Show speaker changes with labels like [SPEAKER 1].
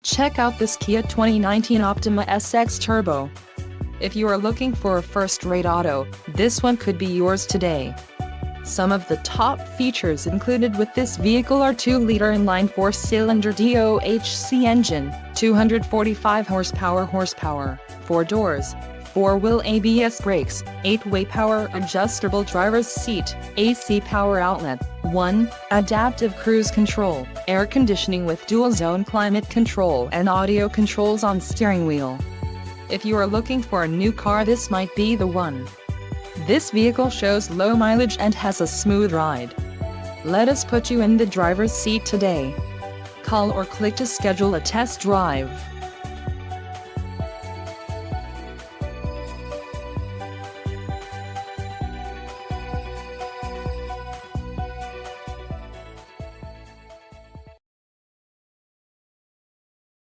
[SPEAKER 1] Check out this Kia 2019 Optima SX Turbo. If you are looking for a first-rate auto, this one could be yours today. Some of the top features included with this vehicle are 2-liter inline 4-cylinder DOHC engine, 245 horsepower, 4 doors, 4-wheel ABS brakes, 8-way power adjustable driver's seat, AC power outlet, 1 adaptive cruise control, air conditioning with dual-zone climate control and audio controls on steering wheel. If you are looking for a new car, this might be the one. This vehicle shows low mileage and has a smooth ride. Let us put you in the driver's seat today. Call or click to schedule a test drive.